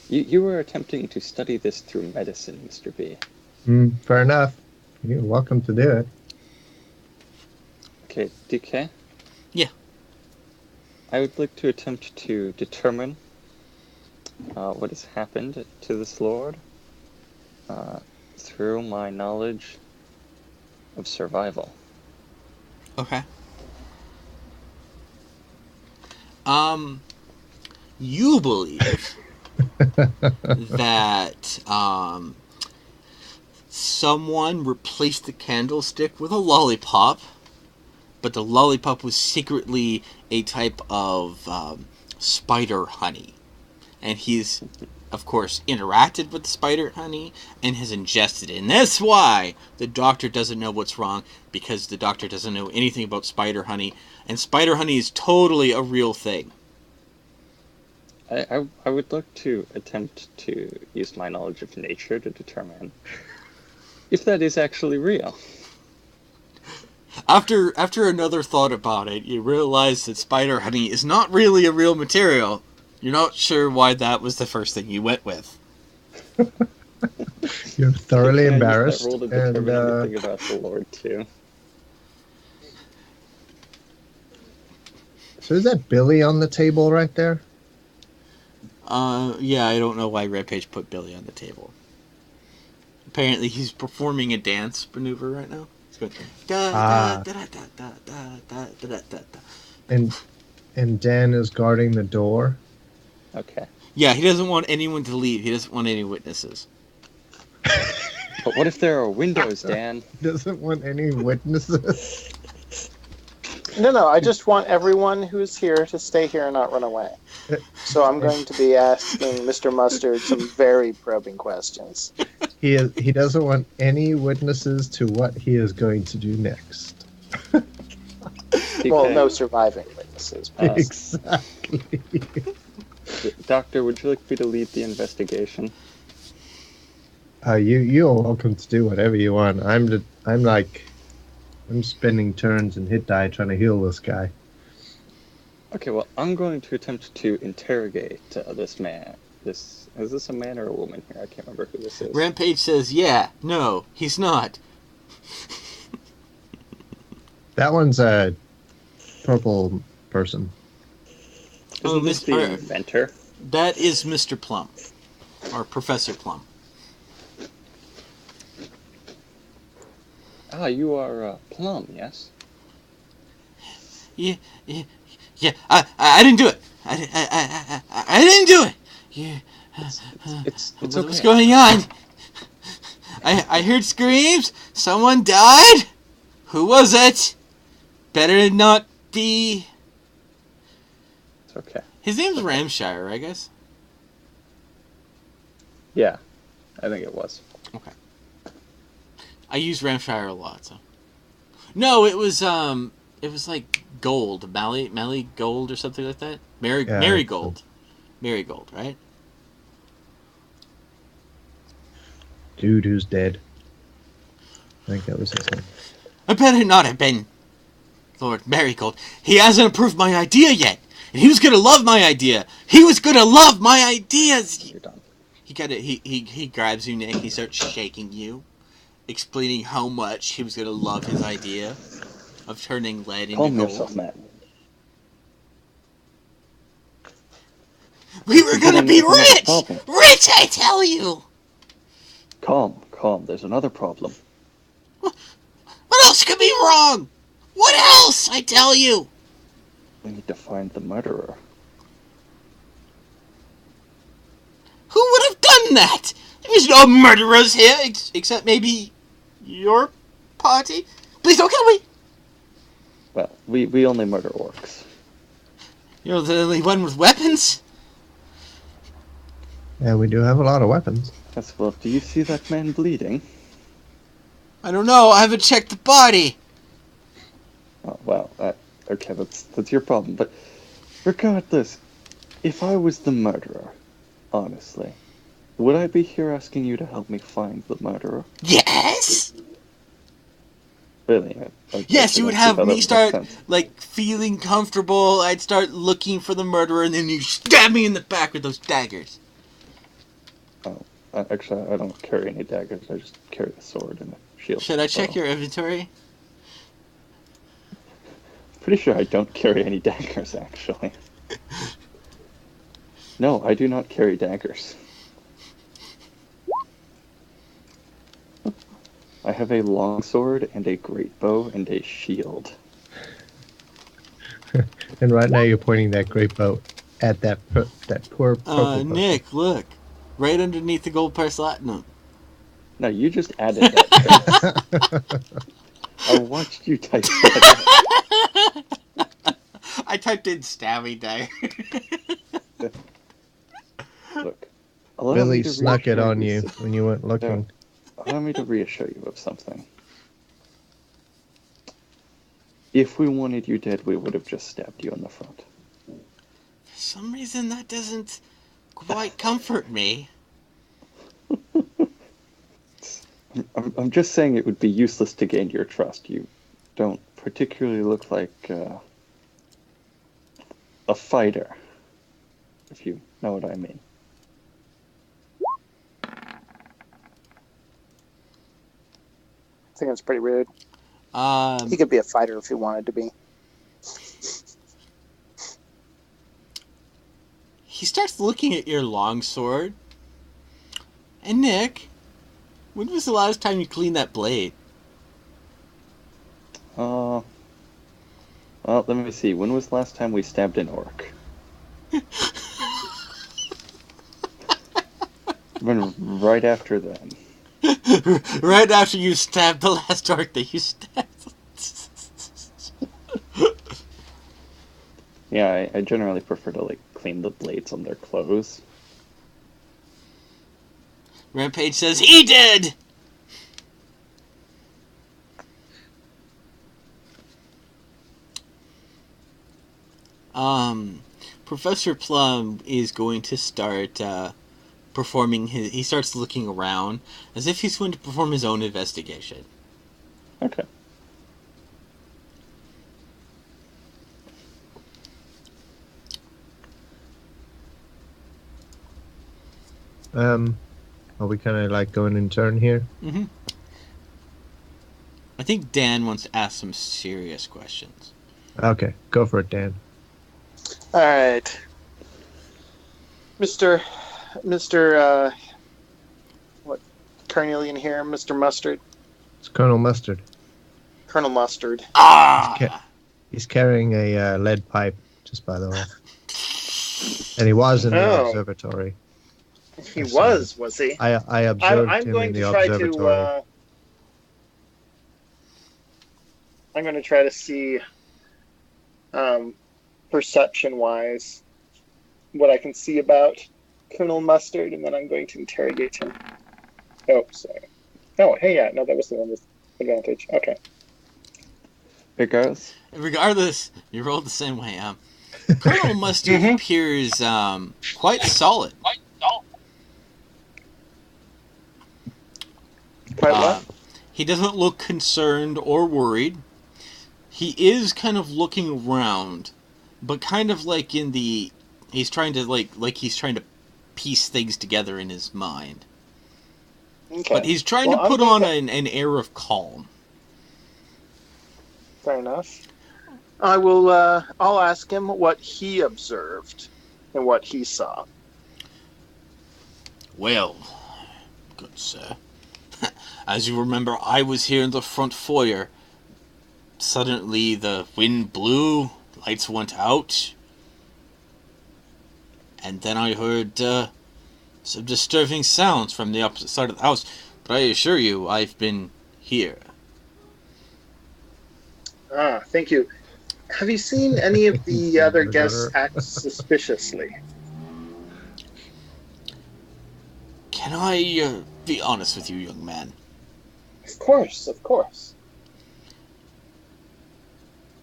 You were attempting to study this through medicine, Mr. B. Fair enough. You're welcome to do it. Okay, DK? Yeah. I would like to attempt to determine what has happened to this lord through my knowledge of survival. Okay. You believe that someone replaced the candlestick with a lollipop, but the lollipop was secretly a type of spider honey. And he's, of course, interacted with the spider honey and has ingested it. And that's why the doctor doesn't know what's wrong, because the doctor doesn't know anything about spider honey. And spider honey is totally a real thing. I would like to attempt to use my knowledge of nature to determine if that is actually real. After another thought about it, you realize that spider honey is not really a real material. You're not sure why that was the first thing you went with. You're thoroughly Can I embarrassed. use that roll to determine anything about the Lord, too? So is that Billy on the table right there? Yeah, I don't know why Rampage put Billy on the table. Apparently he's performing a dance maneuver right now. He's going da da da da da da da da da da. And Dan is guarding the door. Okay. Yeah, he doesn't want anyone to leave. He doesn't want any witnesses. But what if there are windows, Dan? Doesn't want any witnesses. No, I just want everyone who's here to stay here and not run away. So I'm going to be asking Mr. Mustard some very probing questions. He doesn't want any witnesses to what he is going to do next. Well, no surviving witnesses. Exactly. Doctor, would you like me to lead the investigation? You're welcome to do whatever you want. I'm spending turns and hit die trying to heal this guy. Okay, well, I'm going to attempt to interrogate this man. Is this a man or a woman here? I can't remember who this is. Rampage says, yeah, no, he's not. That one's a purple person. Isn't this the inventor? That is Mr. Plum. Or Professor Plum. Ah, you are Plum, yes? Yeah. I didn't do it. I didn't do it. Yeah. It's okay. What's going on? I heard screams. Someone died. Who was it? Better not be. It's okay. His name's Ramshire, I guess. Yeah, I think it was. Okay. I use Ramshire a lot, so. No, it was like Gold, Mally Gold or something like that. Marigold, Marigold, right? Dude who's dead. I think that was his name. I better not have been Lord Marigold. He hasn't approved my idea yet, and he was gonna love my idea. He was gonna love my ideas. You're done. He grabs you, Nick. He starts shaking you, explaining how much he was gonna love his idea of turning lead into Calm gold. yourself, Matt. We were gonna be rich! Rich, I tell you! Calm. There's another problem. What else could be wrong? What else, I tell you? We need to find the murderer. Who would have done that? There's no murderers here, except maybe your party. Please don't kill me! Well, we only murder orcs. You're the only one with weapons? Yeah, we do have a lot of weapons. Yes, well, do you see that man bleeding? I don't know, I haven't checked the body. Oh, well, okay, that's your problem. But regardless, if I was the murderer, honestly, would I be here asking you to help me find the murderer? Yes! Really? Yes, you would have me start, like, feeling comfortable. I'd start looking for the murderer, and then you stab me in the back with those daggers. Oh, actually, I don't carry any daggers. I just carry a sword and a shield. Should I check Oh. your inventory? Pretty sure I don't carry any daggers, actually. No, I do not carry daggers. I have a longsword and a great bow and a shield. And right now you're pointing that great bow at that poor purple person. Nick, look. Right underneath the gold price platinum. No, you just added that. I watched you type that. I typed in stabby dagger. Look, allow me Billy to snuck it reassure on you some- when you weren't looking. Allow me to reassure you of something. If we wanted you dead, we would have just stabbed you in the front. For some reason, that doesn't quite comfort me. I'm just saying it would be useless to gain your trust. You don't particularly look like a fighter, if you know what I mean. I think that's pretty rude. He Um, could be a fighter if he wanted to be. he starts looking at your longsword. And Nick, when was the last time you cleaned that blade? Well, let me see. When was the last time we stabbed an orc? When right after then. Right after you stabbed the last orc that you stabbed. Yeah, I generally prefer to like clean the blades on their clothes. Rampage says, he did! Professor Plum is going to start performing his... He starts looking around as if he's going to perform his own investigation. Okay. Are we kind of like going in turn here? Mm-hmm. I think Dan wants to ask some serious questions. Okay, go for it, Dan. All right, Mr. What Carnelian here, Mr. Mustard, It's Colonel Mustard. Colonel Mustard. Ah! He's carrying a lead pipe, just by the way. And he was in the Oh. observatory. He was he? I observed I'm him going in to the try observatory. to. I'm going to try to see, perception-wise, what I can see about Colonel Mustard, and then I'm going to interrogate him. Oh, sorry. Oh, hey, yeah, no, that was the one with advantage. Okay. Regardless, You rolled the same way. Colonel Mustard appears quite solid. Quite what? He doesn't look concerned or worried. He is kind of looking around, but kind of like he's trying to piece things together in his mind. Okay. But he's trying to Well, put on an air of calm. Fair enough. I will. I'll ask him what he observed and what he saw. Well, good sir. As you remember, I was here in the front foyer. Suddenly the wind blew, lights went out, and then I heard some disturbing sounds from the opposite side of the house. But I assure you, I've been here. Ah, thank you. Have you seen any of the other guests act suspiciously? Can I be honest with you, young man? Of course, of course.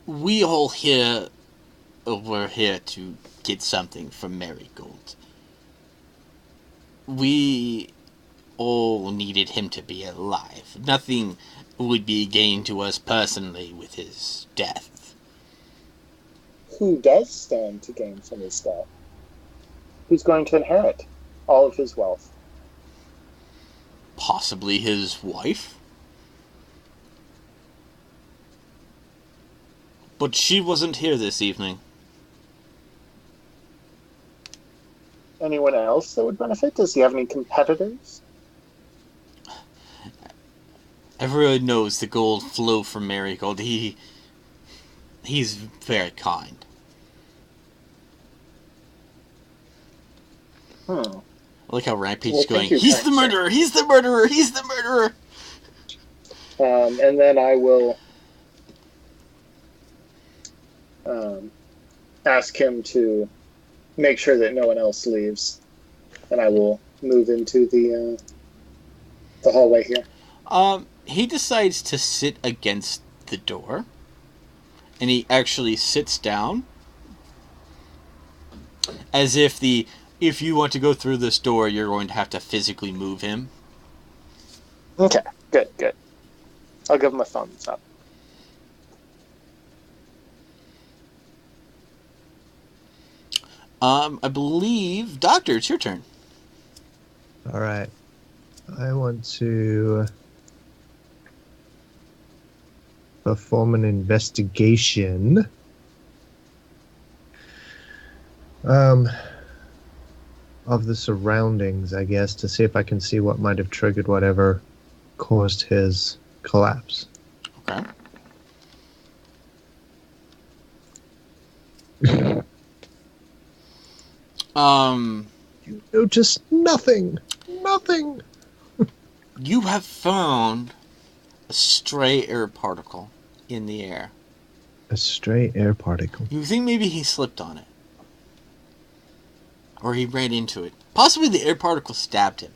We all here were here to get something from Marigold. We all needed him to be alive. Nothing would be gained to us personally with his death. Who does stand to gain from his death? Who's going to inherit all of his wealth? Possibly his wife. But she wasn't here this evening. Anyone else that would benefit? Does he have any competitors? Everyone knows the gold flow from Marigold. He's very kind. I like how Rampage is going, he's the murderer! He's the murderer! He's the murderer! And then I will ask him to make sure that no one else leaves. And I will move into the hallway here. He decides to sit against the door. And he actually sits down. As if if you want to go through this door, you're going to have to physically move him. Okay, good. I'll give him a thumbs up. I believe, Doctor, it's your turn. All right. I want to perform an investigation. Of the surroundings, I guess, to see if I can see what might have triggered whatever caused his collapse. Okay. You notice nothing. Nothing. You have found a stray air particle in the air. A stray air particle. You think maybe he slipped on it. Or he ran into it. Possibly the air particle stabbed him.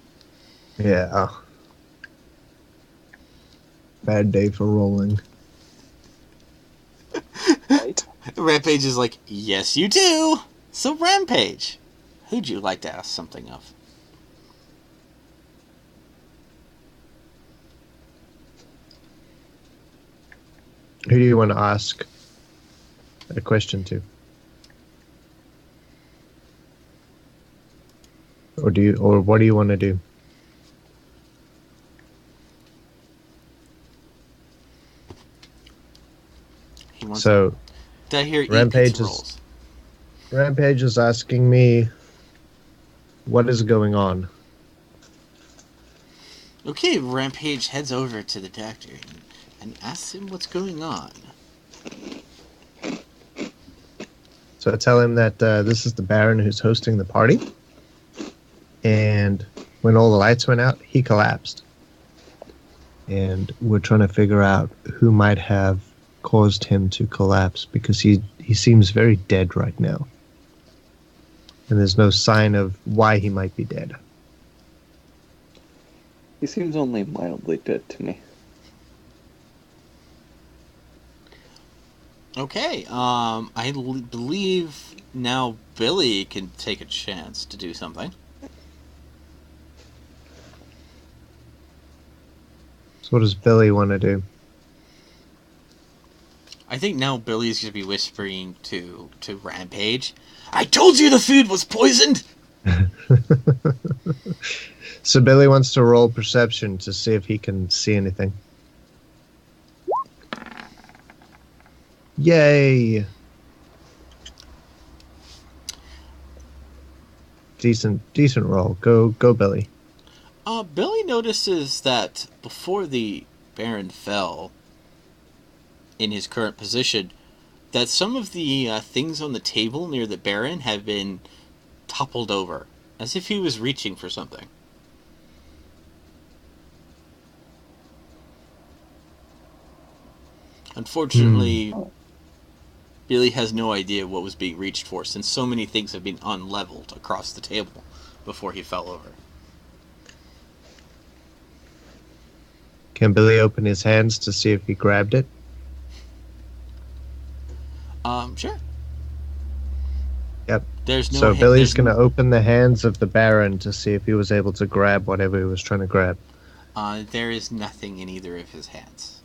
Yeah. Bad day for rolling. Right. Rampage is like, yes you do! So Rampage, who'd you like to ask something of? Who do you want to ask a question to? Or what do you want to do? So Did I hear Rampage is asking me what is going on. Okay, Rampage heads over to the doctor and asks him what's going on. So I tell him that this is the Baron who's hosting the party. And when all the lights went out, he collapsed. And we're trying to figure out who might have caused him to collapse, because he seems very dead right now. And there's no sign of why he might be dead. He seems only mildly dead to me. Okay, I believe now Billy can take a chance to do something. So what does Billy want to do? I think now Billy's going to be whispering to Rampage, I told you the food was poisoned! So Billy wants to roll perception to see if he can see anything. Yay! Decent roll. Go Billy. Billy notices that before the Baron fell in his current position, that some of the things on the table near the Baron have been toppled over, as if he was reaching for something. Unfortunately, Billy has no idea what was being reached for, since so many things have been unleveled across the table before he fell over. Can Billy open his hands to see if he grabbed it? Sure. Yep. So Billy's going to open the hands of the Baron to see if he was able to grab whatever he was trying to grab. There is nothing in either of his hands.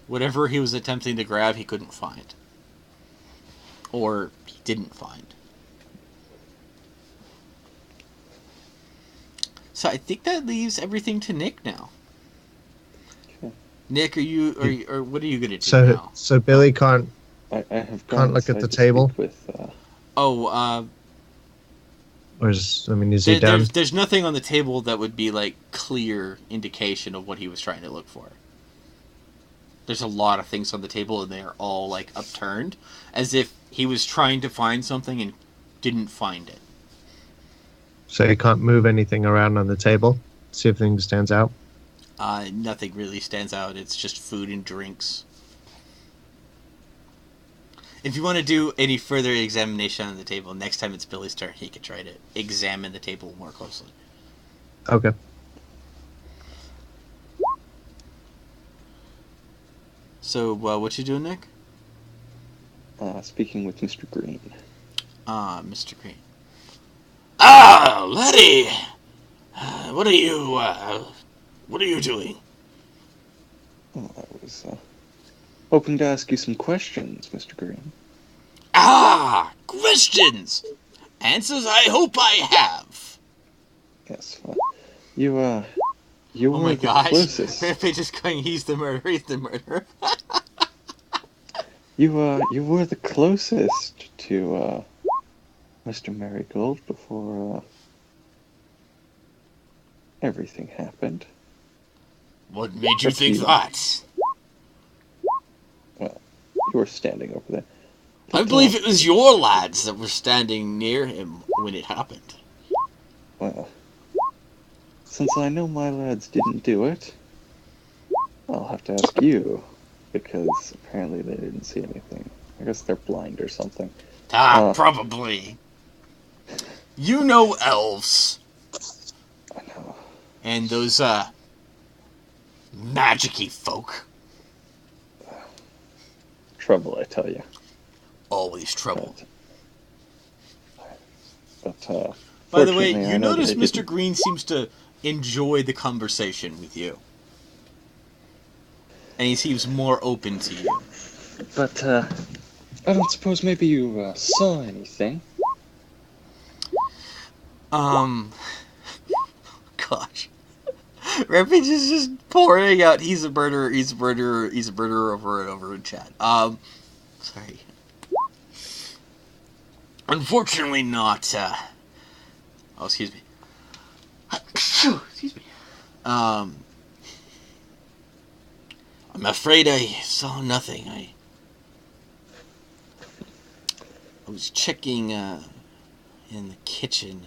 Whatever he was attempting to grab, he couldn't find. Or he didn't find. So I think that leaves everything to Nick now. Okay. Nick, or what are you gonna do So now? so Billy can't I have Can't gone look at inside the to table? speak with. or is he done? There's nothing on the table that would be like clear indication of what he was trying to look for. There's a lot of things on the table and they're all like upturned, as if he was trying to find something and didn't find it. So he can't move anything around on the table? See if anything stands out? Nothing really stands out. It's just food and drinks. If you want to do any further examination on the table, next time it's Billy's turn, he can try to examine the table more closely. Okay. So, what you doing, Nick? Speaking with Mr. Green. Mr. Green. Ah, laddie! What are you doing? Oh, I was hoping to ask you some questions, Mr. Green. Ah, questions! Answers I hope I have. Yes, you were Oh my the gosh. closest. Rampage is going, he's the murderer. You were the closest to Mr. Marigold before everything happened. What made you That's think you. that? Well, you were standing over there. I But, believe it was your lads that were standing near him when it happened. Well, since I know my lads didn't do it, I'll have to ask you, because apparently they didn't see anything. I guess they're blind or something. Probably. You know elves. I know. And those, magic-y folk. Trouble, I tell you. Always trouble. But By the way, fortunately, I you know that notice they Mr. didn't. Green seems to enjoy the conversation with you. And he seems more open to you. But, I don't suppose maybe you, saw anything? Gosh. Rampage is just pouring out, he's a murderer over and over in chat. Sorry. Unfortunately not, oh, excuse me. Excuse me. I'm afraid I saw nothing. I was checking, in the kitchen,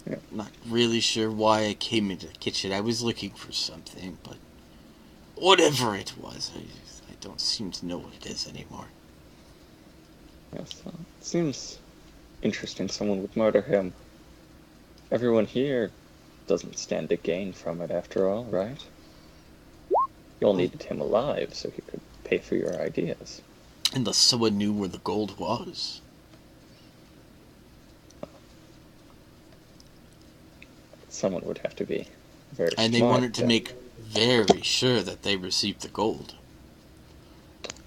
Yeah. Not really sure why I came into the kitchen. I was looking for something, but whatever it was, I don't seem to know what it is anymore. Yes, it seems interesting someone would murder him. Everyone here doesn't stand to gain from it after all, right? You all needed him alive so he could pay for your ideas. Unless someone knew where the gold was. Someone would have to be very smart. And they wanted to make very sure that they received the gold.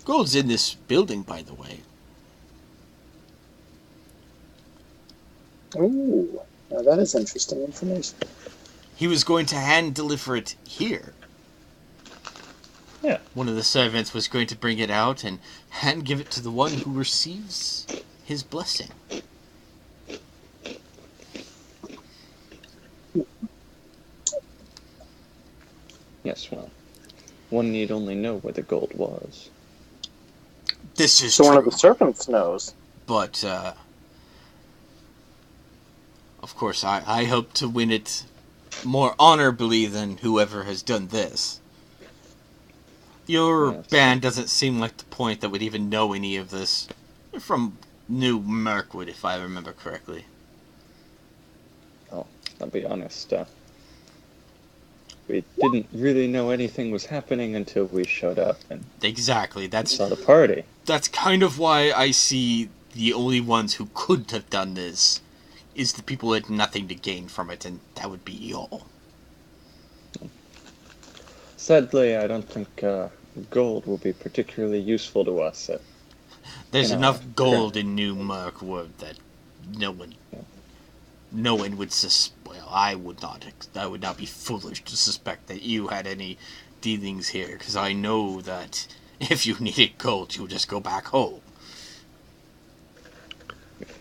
Gold's in this building, by the way. Ooh, now that is interesting information. He was going to hand deliver it here. Yeah. One of the servants was going to bring it out and hand give it to the one who receives his blessing. Yes, well, one need only know where the gold was. This is So true. one of the servants knows. But, of course, I hope to win it more honorably than whoever has done this. Your Yes. band doesn't seem like the point that would even know any of this. You're from New Mirkwood, if I remember correctly. Oh, I'll be honest, we didn't really know anything was happening until we showed up and Exactly. saw the party. That's kind of why I see the only ones who could have done this is the people who had nothing to gain from it, and that would be y'all. Sadly, I don't think gold will be particularly useful to us. There's You know, enough gold in New Mirkwood that no one would well, I would not be foolish to suspect that you had any dealings here, because I know that if you needed gold, you would just go back home.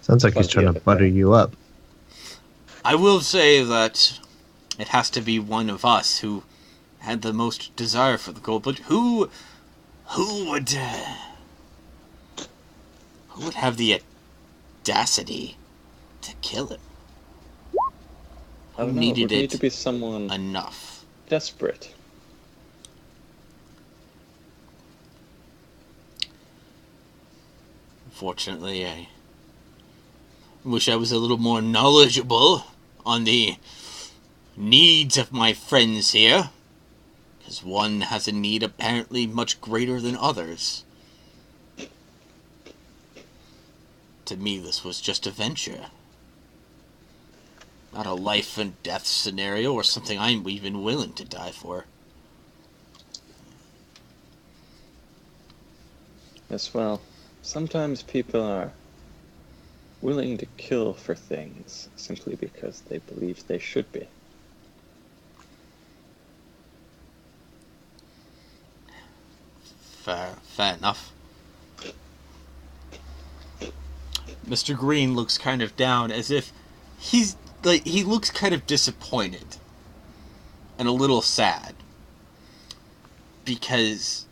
Sounds like he's trying to butter you up. I will say that it has to be one of us who had the most desire for the gold, but who would have the audacity to kill him? I don't know. It would need to be someone enough. Desperate. Unfortunately, I wish I was a little more knowledgeable on the needs of my friends here, because one has a need apparently much greater than others. To me, this was just a venture. Not a life and death scenario or something I'm even willing to die for. Yes, well, sometimes people are willing to kill for things simply because they believe they should be. Fair enough. Mr. Green looks kind of down, as if he looks kind of disappointed and a little sad because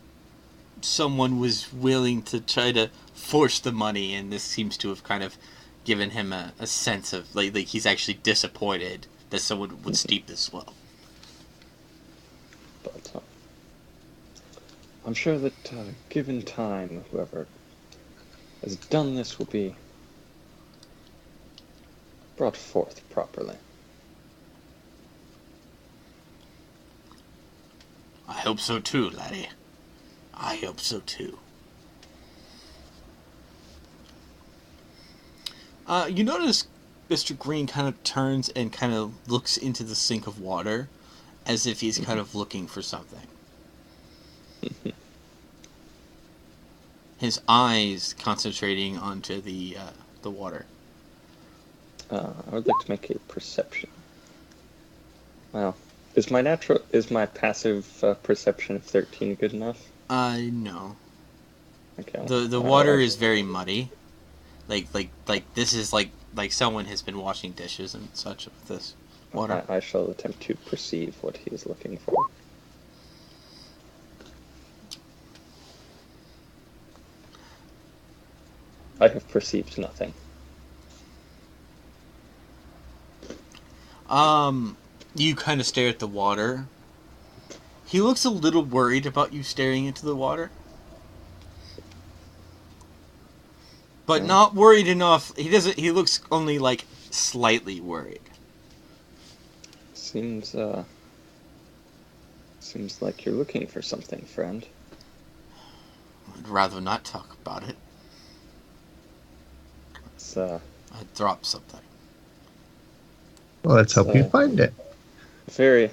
someone was willing to try to force the money, and this seems to have kind of given him a sense of like he's actually disappointed that someone would steep this well. But I'm sure that given time, whoever has done this will be brought forth properly. I hope so too, laddie. I hope so too. You notice Mr. Green kind of turns and kind of looks into the sink of water as if he's kind of looking for something. His eyes concentrating onto the water. I would like to make a perception. Well, is my passive perception of 13 good enough? No. Okay. The water is very muddy. Like this is like someone has been washing dishes and such with this water. I shall attempt to perceive what he is looking for. I have perceived nothing. You kind of stare at the water. He looks a little worried about you staring into the water. But not worried enough. He looks only like slightly worried. Seems like you're looking for something, friend. I'd rather not talk about it. I'd drop something. Well, let's hope you find it. Very.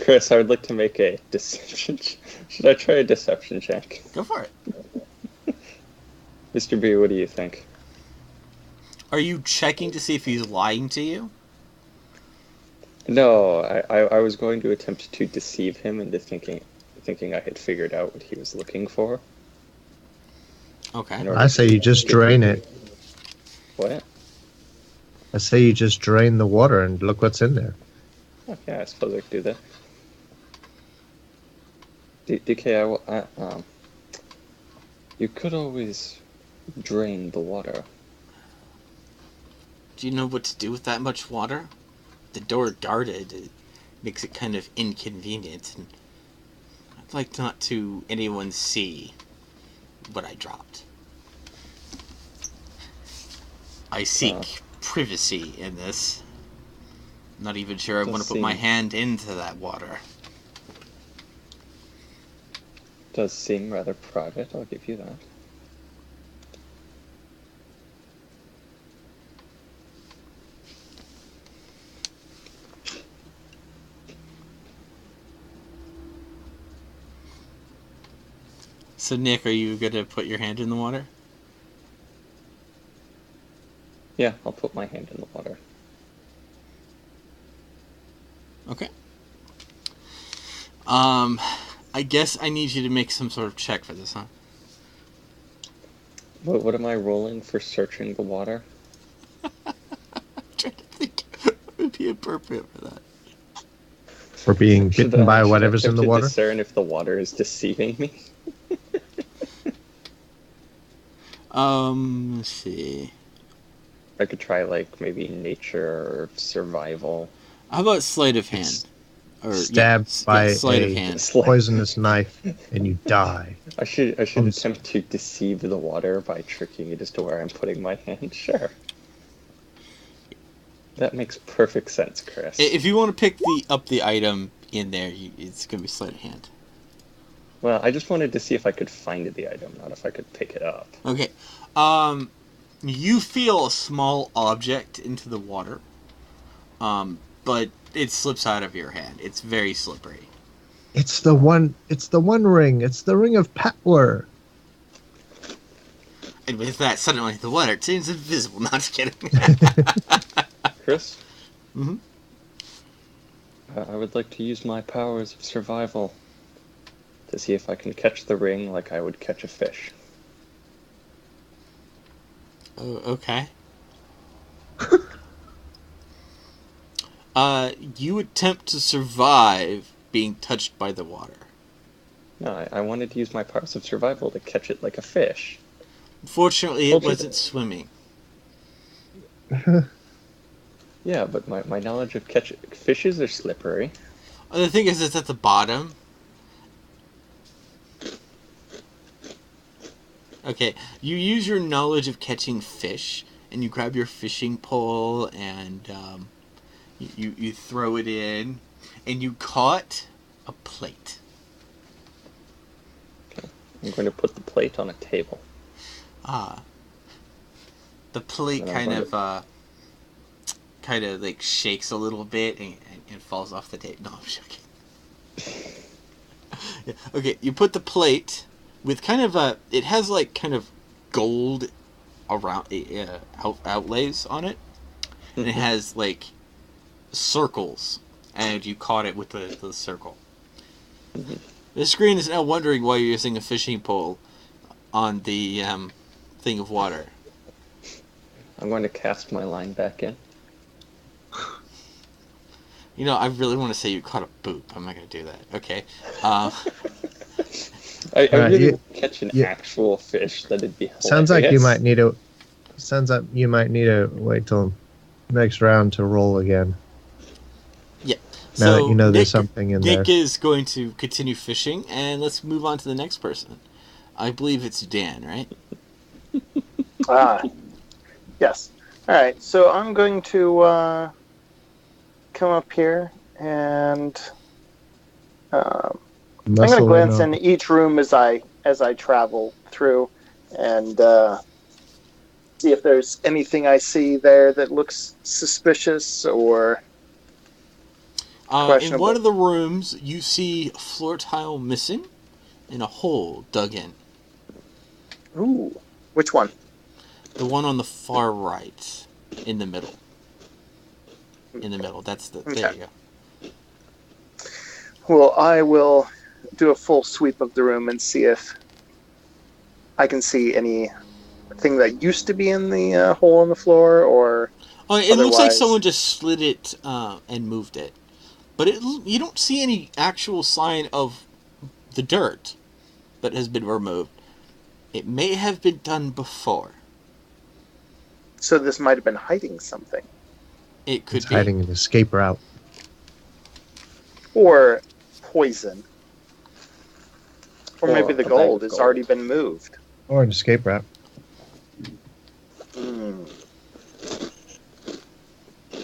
Chris, I would like to make a deception. Should I try a deception check? Go for it. Mr. B, what do you think? Are you checking to see if he's lying to you? No, I was going to attempt to deceive him into thinking I had figured out what he was looking for. Okay. I say you just drain it. What? I say you just drain the water and look what's in there. Oh, yeah, I suppose I could do that. DK, you could always drain the water. Do you know what to do with that much water? The door guarded. It makes it kind of inconvenient, and I'd like not to anyone see what I dropped. I seek privacy in this. I'm not even sure I want to put my hand into that water. Does seem rather private, I'll give you that. So Nick, are you going to put your hand in the water? Yeah, I'll put my hand in the water. Okay. I guess I need you to make some sort of check for this, huh? What am I rolling for searching the water? I'm trying to think what would be appropriate for that. For being bitten by whatever's in the water? Discern if the water is deceiving me. Let's see. I could try, like, maybe nature or survival. How about sleight of hand? Or stabbed by sleight of a hand. poisonous knife, and you die. I should attempt to deceive the water by tricking it as to where I'm putting my hand. Sure. That makes perfect sense, Chris. If you want to pick up the item in there, it's going to be sleight of hand. Well, I just wanted to see if I could find the item, not if I could pick it up. Okay. You feel a small object into the water, but it slips out of your hand. It's very slippery. It's the one ring. It's the ring of power. And with that, suddenly the water turns invisible. Not just kidding. Chris? Mm-hmm. I would like to use my powers of survival to see if I can catch the ring like I would catch a fish. Oh, okay. You attempt to survive being touched by the water. No, I wanted to use my powers of survival to catch it like a fish. Unfortunately, it wasn't swimming. Yeah, but my knowledge of catching fishes are slippery. The thing is, it's at the bottom. Okay, you use your knowledge of catching fish, and you grab your fishing pole, and you throw it in, and you caught a plate. Okay, I'm going to put the plate on a table. The plate kind of like shakes a little bit and falls off the table. No, I'm joking. Yeah, okay, you put the plate with it has like kind of gold around outlays on it, and it has like circles, and you caught it with the circle. Mm-hmm. The screen is now wondering why you're using a fishing pole on the thing of water. I'm going to cast my line back in. You know, I really want to say you caught a boop. I'm not going to do that. Okay. I really would catch an actual fish. That'd be hilarious. Sounds like you might need to wait till next round to roll again. Yeah. Now so that you know there's something in there. Nick is going to continue fishing, and let's move on to the next person. I believe it's Dan, right? Yes. All right. So I'm going to come up here and I'm going to glance in each room as I travel through and see if there's anything I see there that looks suspicious or questionable. In one of the rooms, you see a floor tile missing and a hole dug in. Ooh. Which one? The one on the far right, in the middle. In the middle. That's the. Okay. There you go. Well, I will do a full sweep of the room and see if I can see anything that used to be in the hole in the floor, or. Oh, it looks like someone just slid it and moved it, but you don't see any actual sign of the dirt that has been removed. It may have been done before. So this might have been hiding something. It could be. Hiding an escape route. Or poison. Or maybe the gold has already been moved. Or an escape route. It's an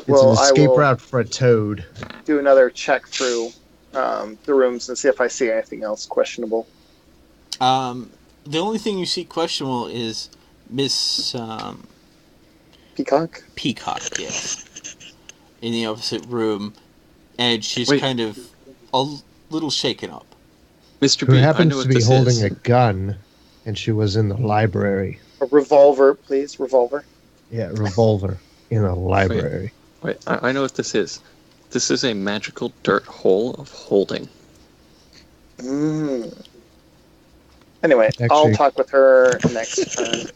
escape route for a toad. Do another check through the rooms and see if I see anything else questionable. The only thing you see questionable is Miss Peacock? Peacock, yes. In the opposite room, and she's kind of a little shaken up. Mr. B, who happens to be holding a gun, and she was in the library. A revolver, please. Revolver. Yeah, revolver in a library. Wait, I know what this is. This is a magical dirt hole of holding. Anyway, I'll Actually- talk with her next turn.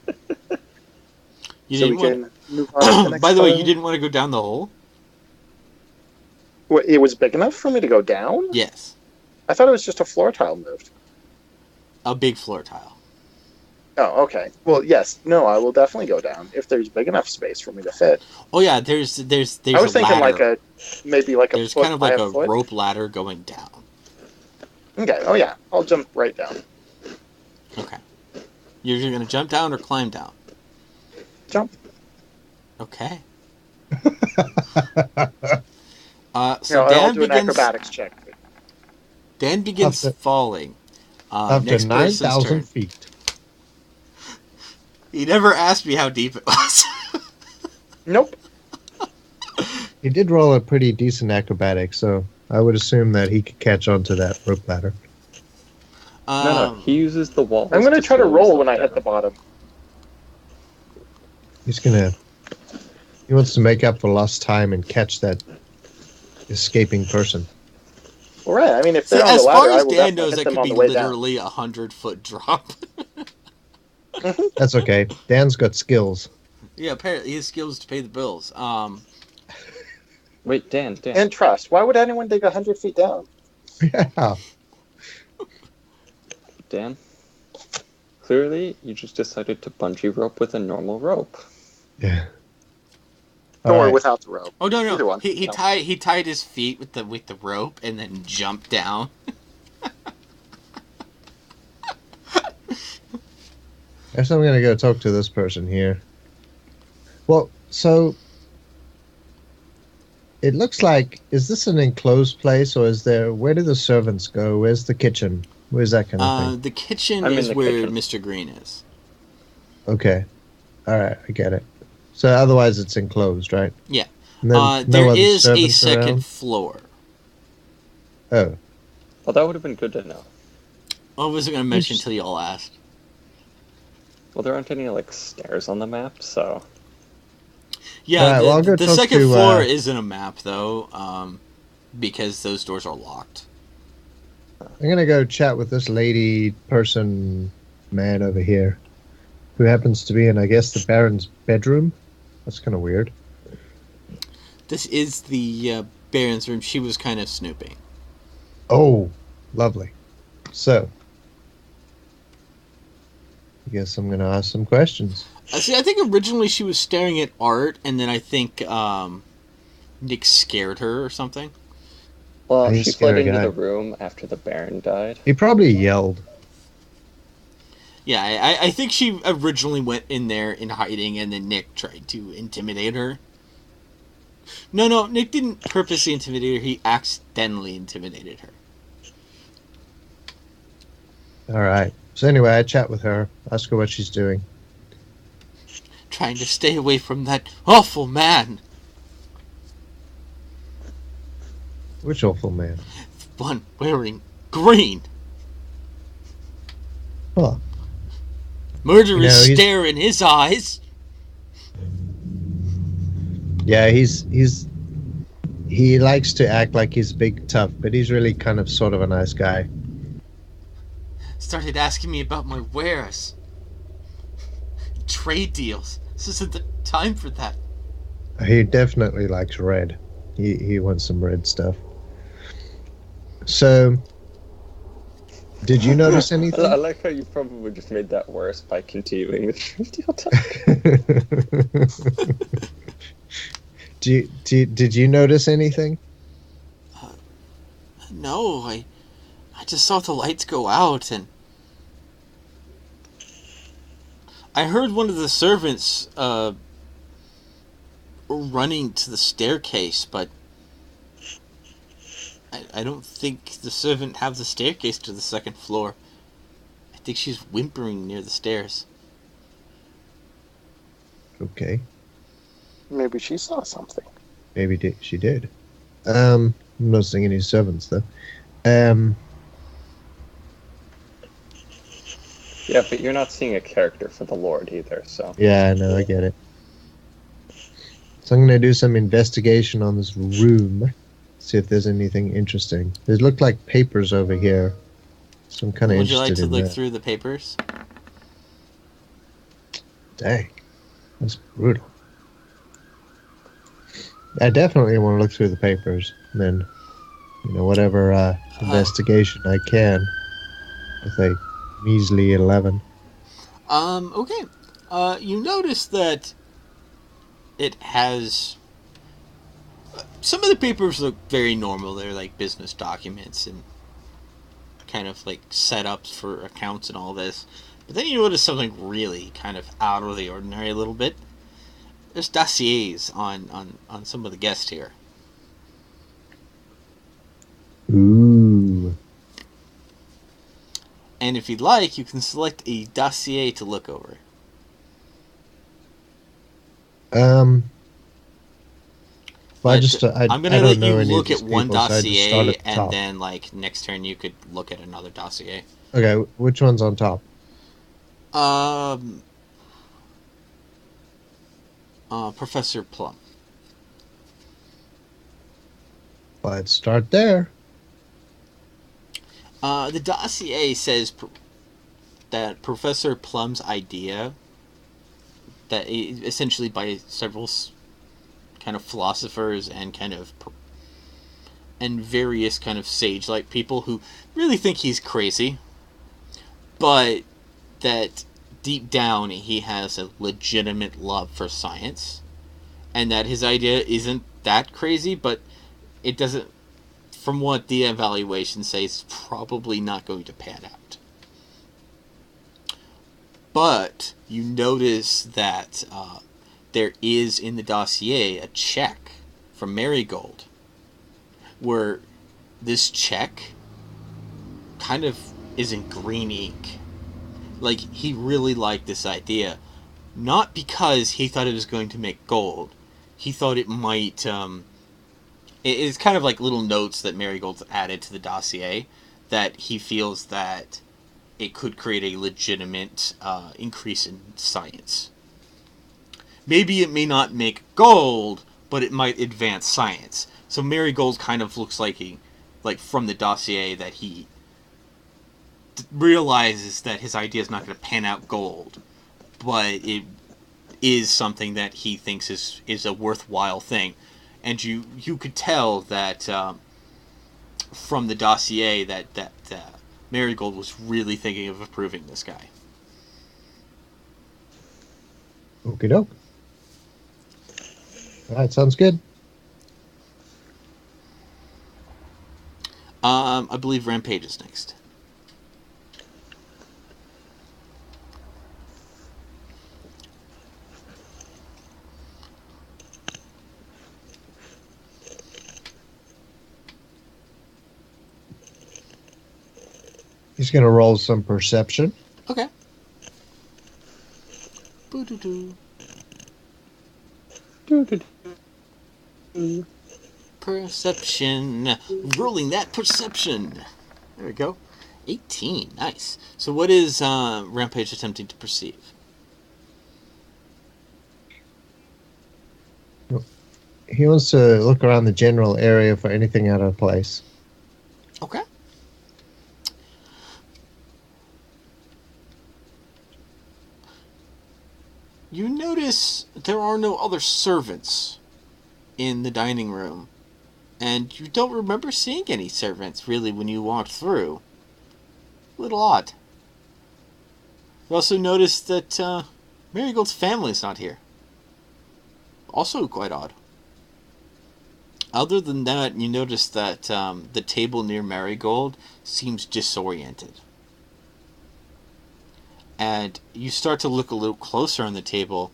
You so we didn't can move on to the want. next By the way, turn. you didn't want to go down the hole. What, it was big enough for me to go down? Yes, I thought it was just a floor tile moved. a big floor tile. Oh, okay. Well, yes. No, I will definitely go down if there's big enough space for me to fit. Oh yeah, there's I was a thinking ladder. maybe like a There's foot kind of by like a a foot. rope ladder going down. Okay. Oh yeah, I'll jump right down. Okay. You're either going to jump down or climb down. Jump. Okay. I'll Dan do an begins. acrobatics check. Dan begins Up to- falling. Up to Next person's 9,000 turn. feet. He never asked me how deep it was. Nope. He did roll a pretty decent acrobatic, so I would assume that he could catch onto that rope ladder. No, he uses the wall. I'm going to try to roll when I hit the bottom. He wants to make up for lost time and catch that escaping person. All right. I mean, if See, they're on as the far ladder, I as will Dan definitely knows, hit that them could on be the way down. literally 100-foot drop. That's okay. Dan's got skills. Yeah, apparently he has skills to pay the bills. Wait, Dan. And trust. Why would anyone dig 100 feet down? Yeah. Dan? Clearly, you just decided to bungee rope with a normal rope. Yeah. Or All right. without the rope. Oh no! Either one. He No. tied his feet with the rope and then jumped down. Guess I'm going to go talk to this person here. Well, so it looks like, is this an enclosed place, or where do the servants go? Where's the kitchen? Where's that kind of thing? The kitchen I'm in is the where kitchen. Mr. Green is. Okay. All right, I get it. So otherwise it's enclosed, right? Yeah. And then There other is a servants second around? floor. Oh, Well, that would have been good to know. I wasn't going to mention until you all asked. Well, there aren't any, stairs on the map, so... Yeah, Alright, well, I'll go the talk second to, floor isn't a map, though, because those doors are locked. I'm going to go chat with this lady man over here, who happens to be in, I guess, the Baron's bedroom. That's kind of weird. This is the Baron's room. She was kind of snooping. Oh, lovely. So, I guess I'm going to ask some questions. See, I think originally she was staring at art, and then I think Nick scared her or something. Well, I she scared fled a into guy. the room after the Baron died. He probably yelled. Yeah, I think she originally went in there in hiding, and then Nick tried to intimidate her. No, Nick didn't purposely intimidate her. He accidentally intimidated her. All right. So anyway, I chat with her, ask her what she's doing. Trying to stay away from that awful man. Which awful man? One wearing green. Huh. Murderous he's- stare in his eyes. Yeah, he likes to act like he's big tough, but he's really kind of sort of a nice guy. Started asking me about my wares. Trade deals. This isn't the time for that. He definitely likes red. He wants some red stuff. So, did you notice I anything? like how you probably just made that worse by continuing the trade deal talk. Did you notice anything? No, I just saw the lights go out, and I heard one of the servants running to the staircase, but I don't think the servant have the staircase to the second floor. I think she's whimpering near the stairs. Okay, Maybe she saw something. maybe she did. I'm not seeing any servants though. Yeah, but you're not seeing a character for the Lord either, so... Yeah, no, I get it. So I'm going to do some investigation on this room, see if there's anything interesting. There look like papers over here, so I'm kind of Would you like interested to in look that. through the papers? Dang, that's brutal. I definitely want to look through the papers, and then, whatever investigation I can with a measly 11. Okay. You notice that it has... Some of the papers look very normal. They're like business documents and kind of like setups for accounts and all this. But then you notice something really kind of out of the ordinary a little bit. There's dossiers on some of the guests here. Ooh. And if you'd like, you can select a dossier to look over. Well, I'm going I to let don't you know any of look at these one people, so I just start dossier, at the and top. then, like, next turn you could look at another dossier. Okay, which one's on top? Professor Plum. Let's start there. The dossier says that Professor Plum's idea, that essentially by several kind of philosophers and and various kind of sage-like people who really think he's crazy, but that deep down he has a legitimate love for science, and that his idea isn't that crazy, but it doesn't, from what the evaluation says, it's probably not going to pan out. But you notice that there is in the dossier a check from Marigold, where this check kind of is in green ink. Like, he really liked this idea. Not because he thought it was going to make gold. He thought it might... it's kind of like little notes that Marigold's added to the dossier, that he feels that it could create a legitimate increase in science. Maybe it may not make gold, but it might advance science. So Marigold kind of looks like from the dossier, that he realizes that his idea is not going to pan out gold, but it is something that he thinks is a worthwhile thing. And you could tell that from the dossier that Marigold was really thinking of approving this guy. Okie doke. Alright, sounds good. I believe Rampage is next. He's going to roll some perception. Okay. Boo-doo-doo. Perception. Rolling that perception. There we go. 18. Nice. So what is Rampage attempting to perceive? He wants to look around the general area for anything out of place. Okay. You notice there are no other servants in the dining room, and you don't remember seeing any servants, really, when you walked through. A little odd. You also notice that Marigold's family's not here. Also quite odd. Other than that, you notice that the table near Marigold seems disoriented. And you start to look a little closer on the table,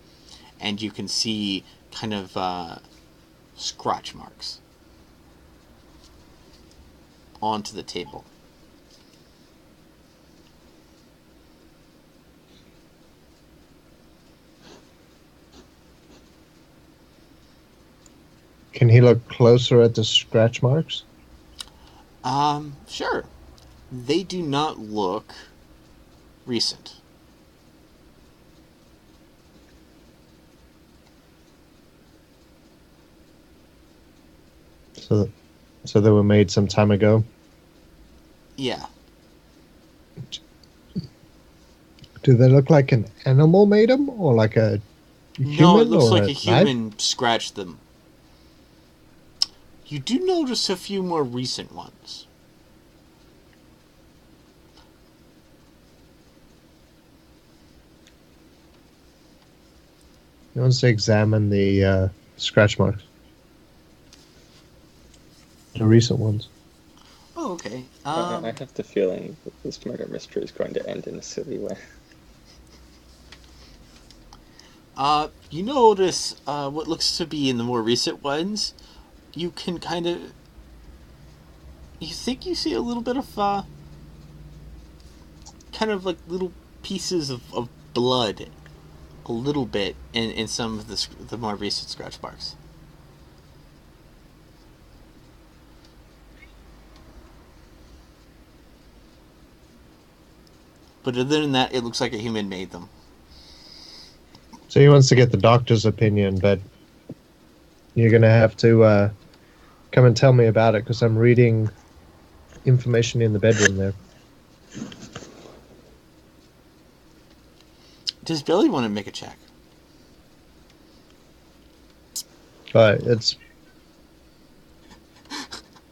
and you can see kind of scratch marks onto the table. Can he look closer at the scratch marks? Sure. They do not look recent. So they were made some time ago. Yeah. Do they look like an animal made them, or like a human, No, it looks or like a knife? human scratched them. You do notice a few more recent ones. He wants to examine the scratch marks, the recent ones. Oh, okay. I have the feeling that this murder mystery is going to end in a silly way. You notice what looks to be in the more recent ones. You can kind of... You think you see a little bit of, kind of like little pieces of blood, a little bit, in some of the more recent scratch marks. But other than that, it looks like a human made them. So he wants to get the doctor's opinion, but you're going to have to come and tell me about it, because I'm reading information in the bedroom there. Does Billy want to make a check? But it's...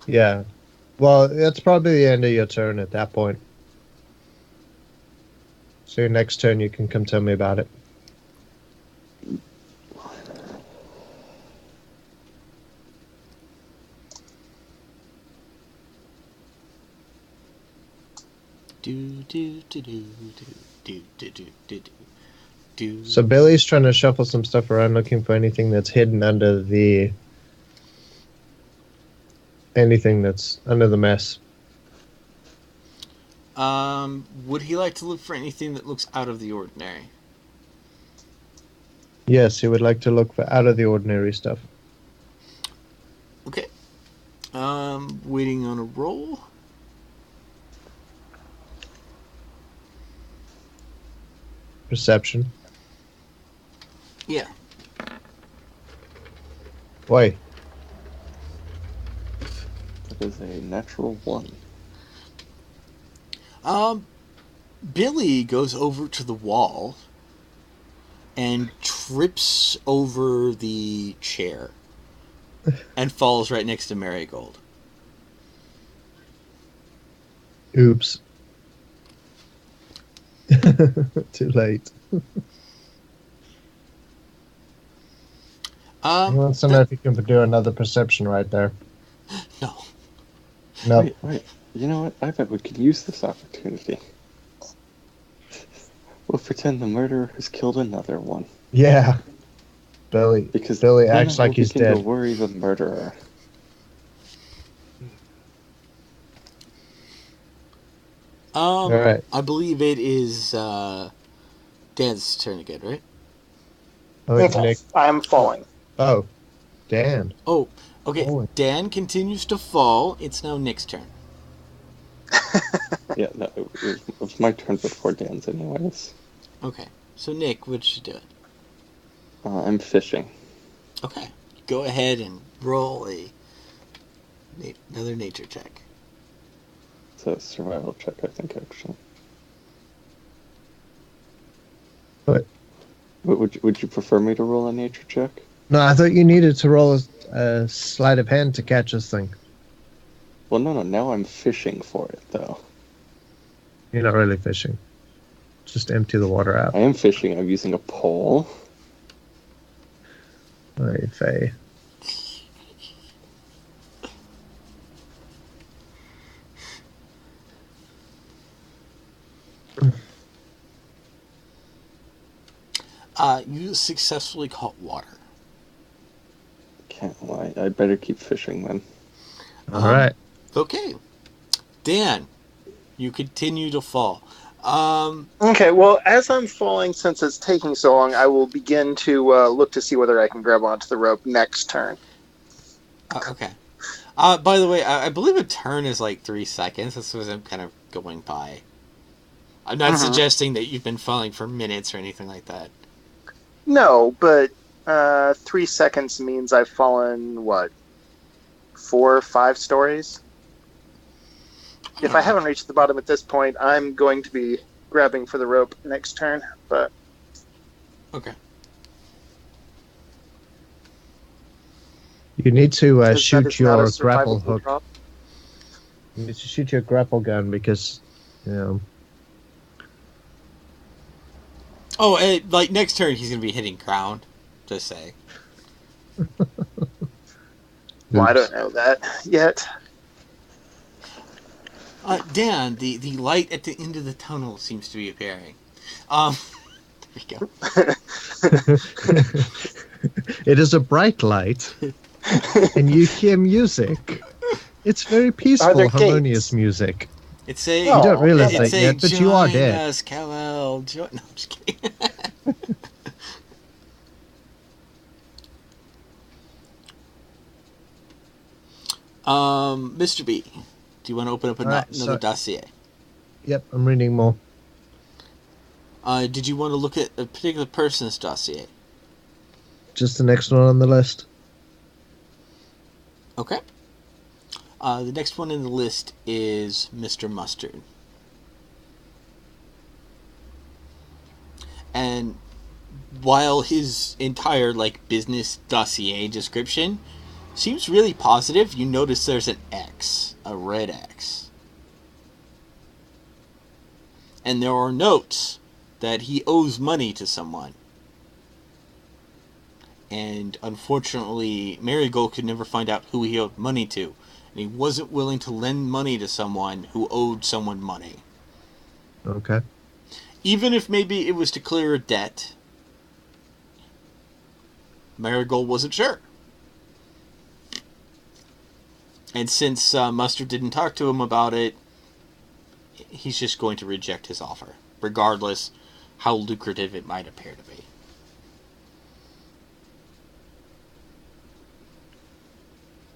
Yeah. Well, it's probably the end of your turn at that point. So your next turn, you can come tell me about it. So Billy's trying to shuffle some stuff around, looking for anything that's hidden under the... Anything that's under the mess. Would he like to look for anything that looks out of the ordinary? Yes, he would like to look for out of the ordinary stuff. Okay. Waiting on a roll. Perception. Yeah. Why? That is a natural 1. Billy goes over to the wall and trips over the chair and falls right next to Marigold. Oops. Too late. He wants to know if you can do another perception right there. No. No. Wait. You know what? I bet we could use this opportunity. We'll pretend the murderer has killed another one. Yeah. Billy acts like he's dead. Go worry the murderer. All right. I believe it is Dan's turn again, right? Oh, Okay, Nick. I am falling. Oh, Dan. Oh, okay. Falling. Dan continues to fall. It's now Nick's turn. Yeah, no, it was my turn before Dan's anyways. Okay. So, Nick, what you doing? I'm fishing. Okay. Go ahead and roll another nature check. It's a survival check, I think, actually. What? Would you prefer me to roll a nature check? No, I thought you needed to roll a sleight of hand to catch this thing. Well, no, now I'm fishing for it, though. You're not really fishing. Just empty the water out. I am fishing. I'm using a pole. Alright, Faye. You successfully caught water. Can't lie. I better keep fishing then. Alright. Okay. Dan, you continue to fall. Okay, well, as I'm falling, since it's taking so long, I will begin to look to see whether I can grab onto the rope next turn. Okay. By the way, I believe a turn is like 3 seconds. That's what I'm kind of going by. I'm not suggesting that you've been falling for minutes or anything like that. No, but 3 seconds means I've fallen, what, 4 or 5 stories. If I haven't reached the bottom at this point, I'm going to be grabbing for the rope next turn. But Okay. You need to that shoot is not a your grapple survivable hook. drop. You need to shoot your grapple gun because, you know. Oh, like next turn he's going to be hitting ground. Just say. Well, I Oops. don't know that yet. Dan, the light at the end of the tunnel seems to be appearing. There we go. It is a bright light, and you hear music. It's very Are peaceful, there harmonious gates? music. It's saying, You don't realize it's that saying, yet, but you are "Join dead." us, Kal-El. No, I'm just kidding. Mr. B, do you want to open up another dossier? Yep, I'm reading more. Did you want to look at a particular person's dossier? Just the next one on the list. Okay. The next one in the list is Mr. Mustard. And while his entire business dossier description seems really positive, you notice there's an X, a red X. And there are notes that he owes money to someone. And unfortunately, Marigold could never find out who he owed money to. And he wasn't willing to lend money to someone who owed someone money. Okay. Even if maybe it was to clear a debt, Marigold wasn't sure. And since Mustard didn't talk to him about it, he's just going to reject his offer, regardless how lucrative it might appear to be.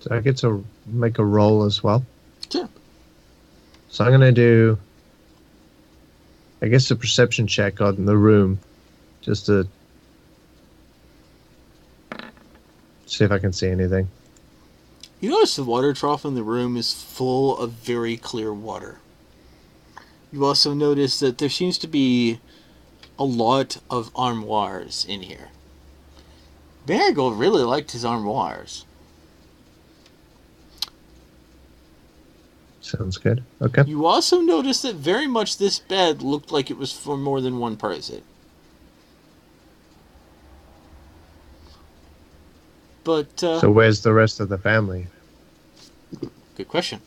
So I get to make a roll as well. Sure. So I'm going to do, I guess, a perception check on the room, just to see if I can see anything. You notice the water trough in the room is full of very clear water. You also notice that there seems to be a lot of armoires in here. Marigold really liked his armoires. Sounds good. Okay. You also notice that very much this bed looked like it was for more than one person. But, So where's the rest of the family? good question.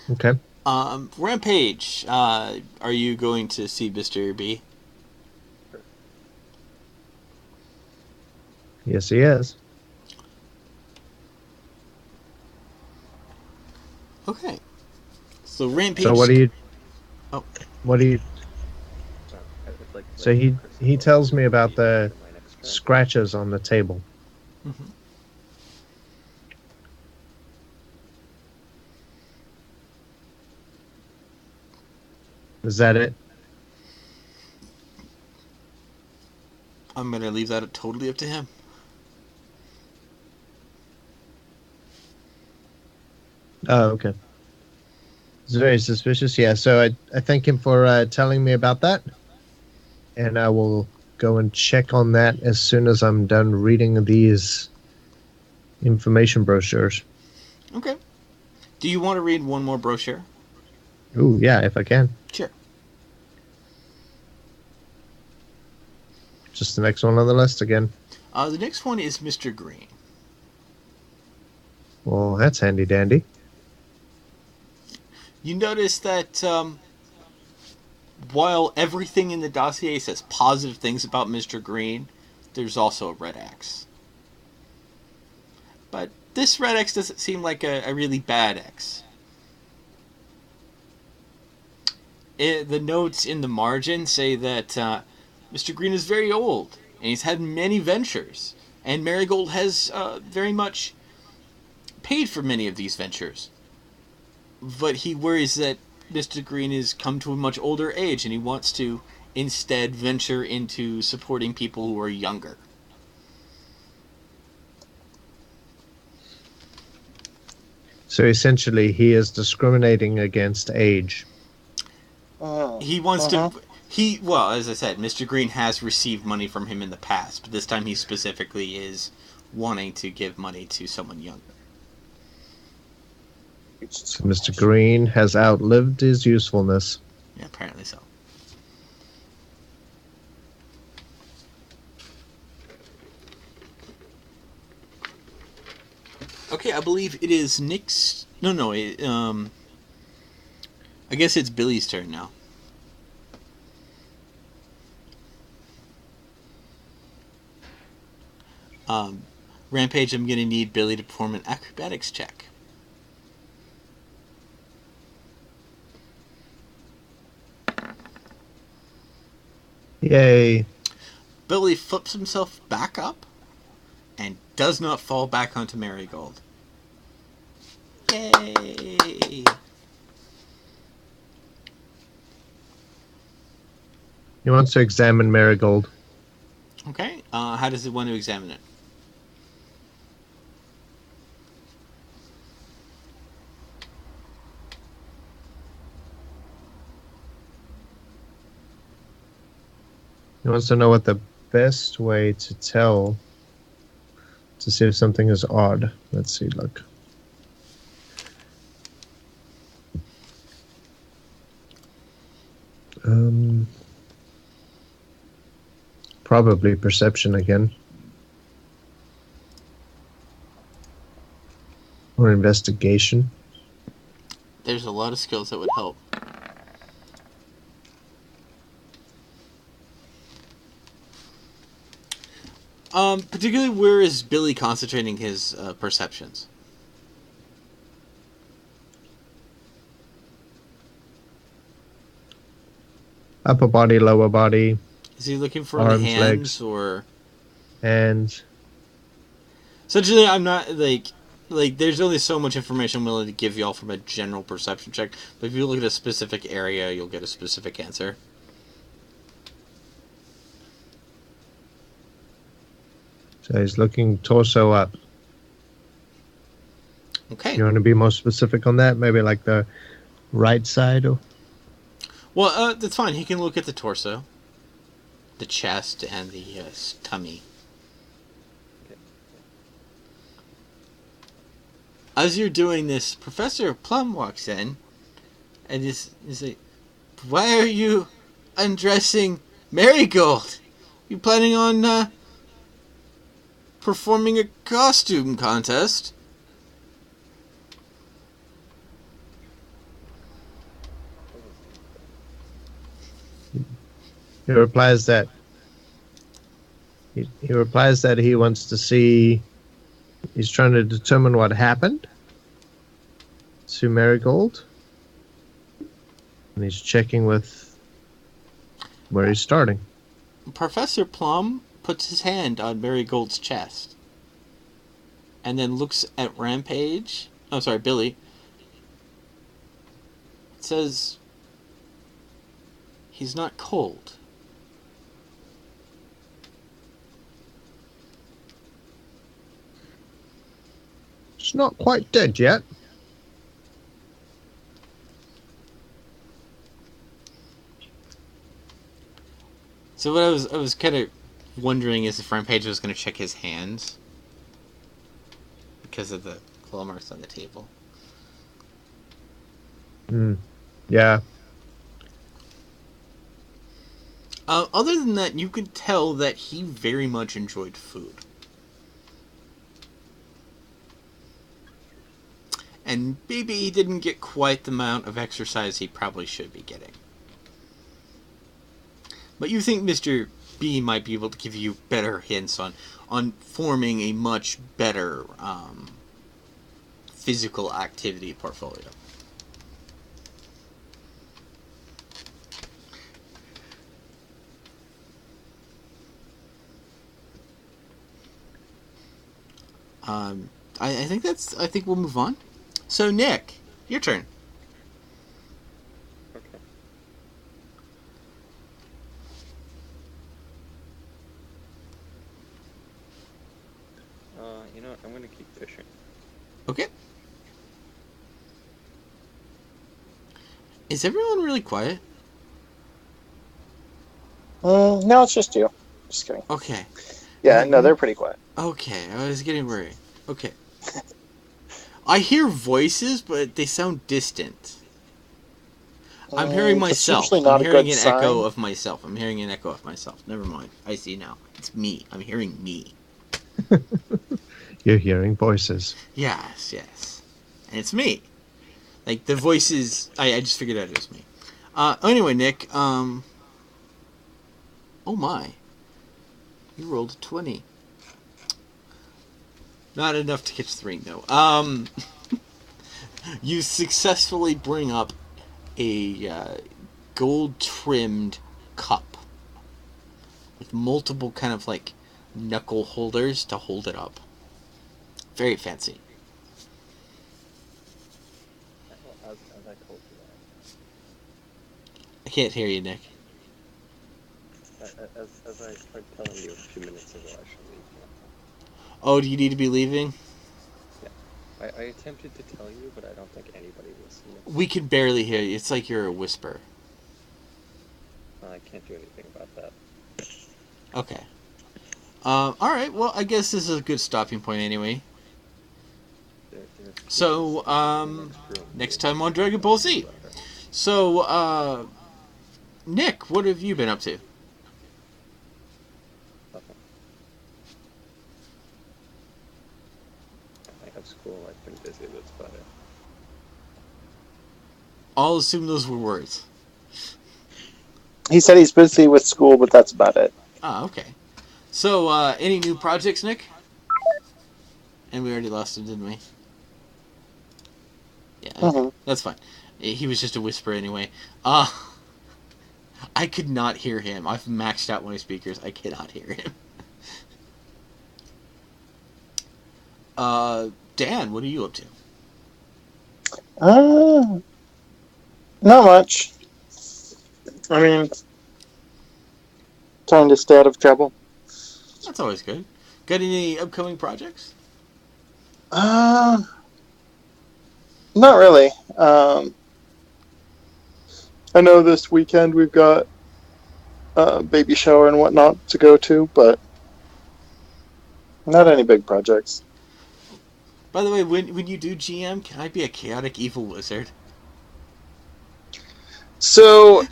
Okay. Rampage, are you going to see Mr. B? Yes, he is. Okay. So Rampage... So what do you... Oh. What do you... So he tells me about the scratches on the table. Mm-hmm. Is that it? I'm going to leave that totally up to him. Oh, okay. It's very suspicious. Yeah, so I thank him for telling me about that. And I will go and check on that as soon as I'm done reading these information brochures. Okay. Do you want to read one more brochure? Ooh, yeah, if I can. Sure. Just the next one on the list again. The next one is Mr. Green. Well, that's handy dandy. You notice that while everything in the dossier says positive things about Mr. Green, there's also a red X. But this red X doesn't seem like a really bad X. The notes in the margin say that Mr. Green is very old, and he's had many ventures, and Marigold has very much paid for many of these ventures. But he worries that Mr. Green has come to a much older age, and he wants to instead venture into supporting people who are younger. So essentially, he is discriminating against age. He wants to. Well, as I said, Mr. Green has received money from him in the past, but this time he specifically is wanting to give money to someone younger. So Mr. Green has outlived his usefulness. Yeah, apparently so. Okay, I believe it is Nick's. No. I guess it's Billy's turn now. Rampage, I'm gonna need Billy to perform an acrobatics check. Yay. Billy flips himself back up and does not fall back onto Marigold. Yay! He wants to examine Marigold. Okay, how does it want to examine it? He wants to know what the best way to tell to see if something is odd. Let's see, look. Probably perception again. Or investigation. There's a lot of skills that would help. Particularly where is Billy concentrating his perceptions? Upper body, lower body. Is he looking for arms, the hands legs, or hands? Essentially, I'm not like there's only so much information I'm willing to give y'all from a general perception check. But if you look at a specific area, you'll get a specific answer. So he's looking torso up. Okay. You want to be more specific on that? Maybe like the right side? Or... Well, that's fine. He can look at the torso, the chest, and the tummy. As you're doing this, Professor Plum walks in and is like, "Why are you undressing Marigold? You planning on performing a costume contest?" He replies that he wants to see. He's trying to determine what happened to Marigold, and he's checking with where he's starting. Professor Plum puts his hand on Marigold's chest, and then looks at Rampage. Oh, sorry, Billy. It says he's not cold. It's not quite dead yet. So what I was kind of wondering is if Rampage was going to check his hands because of the claw marks on the table. Yeah. Other than that, you could tell that he very much enjoyed food. And maybe he didn't get quite the amount of exercise he probably should be getting. But you think Mr. B might be able to give you better hints on forming a much better physical activity portfolio. I think we'll move on. So Nick, your turn. Okay. You know what? I'm gonna keep fishing. Okay. Is everyone really quiet? No, it's just you. Just kidding. Okay. Yeah, no, they're pretty quiet. Okay, I was getting worried. Okay. I hear voices, but they sound distant. I'm hearing myself. Usually not I'm hearing an sign. echo of myself. I'm hearing an echo of myself. Never mind. I see now. It's me. I'm hearing me. You're hearing voices. Yes. And it's me. Like, the voices... I just figured out it was me. Anyway, Nick, oh my. You rolled a 20. Not enough to catch 3, no. You successfully bring up a gold-trimmed cup with multiple kind of, like, knuckle holders to hold it up. Very fancy. As I told you I can't hear you, Nick. that. As I tried telling you a few minutes ago, I should leave now. Oh, do you need to be leaving? I attempted to tell you, but I don't think anybody listened. We can barely hear you. It's like you're a whisper. I can't do anything about that. Okay. Alright, well, I guess this is a good stopping point anyway. So, next time on Dragon Ball Z. So, Nick, what have you been up to? Nothing. I have school. I've been busy. That's about it. I'll assume those were words. He said he's busy with school, but that's about it. Ah, okay. So, any new projects, Nick? And we already lost him, didn't we? Yeah, that's fine. He was just a whisper anyway. I could not hear him. I've maxed out my speakers. I cannot hear him. Dan, what are you up to? Not much. I mean, trying to stay out of trouble. That's always good. Got any upcoming projects? Not really. I know this weekend we've got a baby shower and whatnot to go to, but not any big projects. By the way, when you do GM, can I be a chaotic evil wizard? So,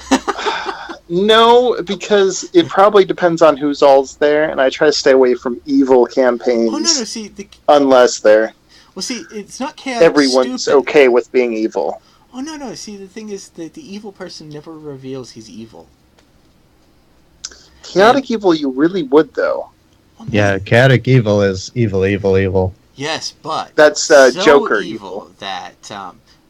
no, because it probably depends on who's all's there, and I try to stay away from evil campaigns. Oh, no, see... unless they're... Well, see, it's not chaotic everyone's stupid. Okay with being evil. Oh, no, see, the thing is that the evil person never reveals he's evil. Chaotic evil you really would, though. Oh, no. Yeah, chaotic evil is evil. Yes, but... That's so Joker evil that...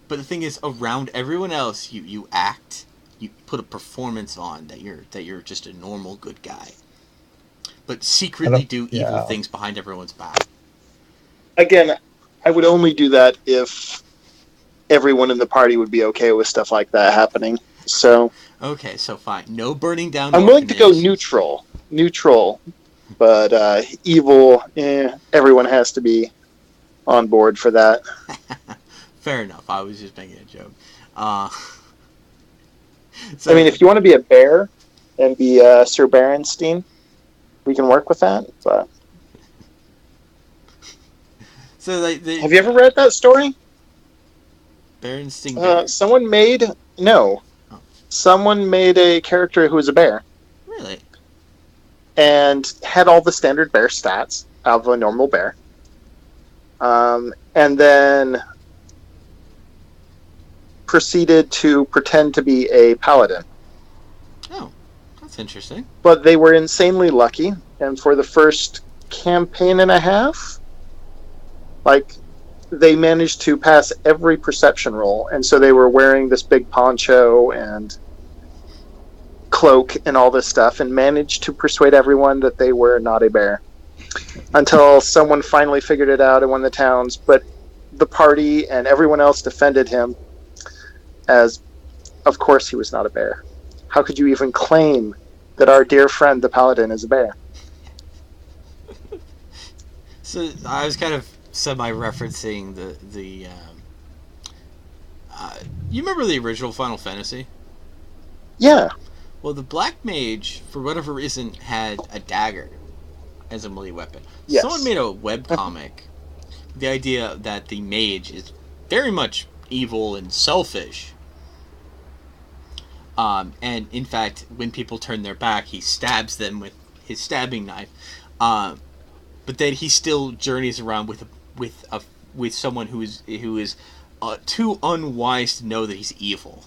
but the thing is, around everyone else, you act, you put a performance on that you're just a normal good guy. But secretly do evil things behind everyone's back. Again, I would only do that if everyone in the party would be okay with stuff like that happening. So okay, so fine. No burning down. I'm willing to go neutral, but evil. Everyone has to be on board for that. Fair enough. I was just making a joke. So, I mean, if you want to be a bear and be Sir Berenstein, we can work with that. But so have you ever read that story? Berenstein. Someone made a character who was a bear. Really? And had all the standard bear stats of a normal bear. And then proceeded to pretend to be a paladin. Oh, that's interesting. But they were insanely lucky, and for the first campaign and a half, they managed to pass every perception roll, and so they were wearing this big poncho and cloak and all this stuff, and managed to persuade everyone that they were not a bear. Until someone finally figured it out in one of the towns, but the party and everyone else defended him as, of course, he was not a bear. How could you even claim that our dear friend, the paladin, is a bear? So I was kind of semi-referencing the You remember the original Final Fantasy? Yeah. Well, the Black Mage, for whatever reason, had a dagger as a melee weapon. Yes. Someone made a webcomic. The idea that the mage is very much evil and selfish. And in fact, when people turn their back, he stabs them with his stabbing knife. But then he still journeys around with someone who is too unwise to know that he's evil.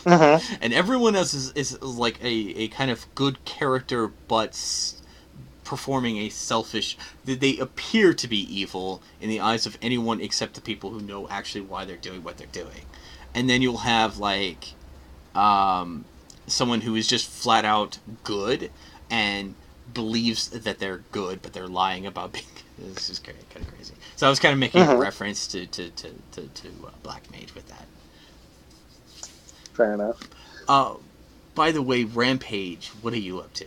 And everyone else is like a kind of good character, but performing a selfish. They appear to be evil in the eyes of anyone except the people who know actually why they're doing what they're doing. And then you'll have like someone who is just flat out good and believes that they're good, but they're lying about being. This is kind of crazy. So I was kind of making a reference to Black Mage with that. Fair enough. By the way, Rampage, what are you up to?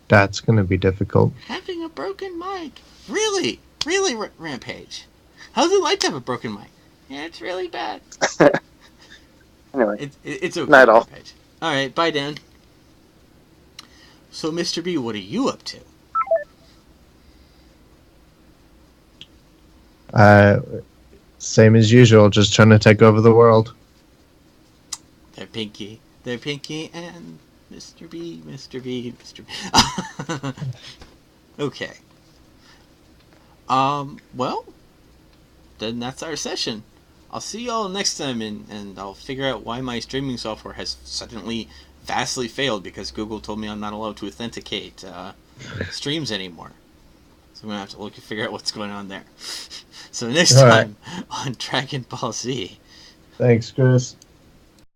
That's going to be difficult. Having a broken mic. Really? Really, Rampage? How's it like to have a broken mic? Yeah, it's really bad. Anyway. It's okay, Not all. Rampage. Alright, bye, Dan. So, Mr. B, what are you up to? Same as usual, just trying to take over the world. They're Pinky, and Mr. B. Okay. Well, then that's our session. I'll see y'all next time, and I'll figure out why my streaming software has suddenly vastly failed because Google told me I'm not allowed to authenticate streams anymore. So I'm going to have to figure out what's going on there. So next time on Dragon Ball Z. Thanks, Chris.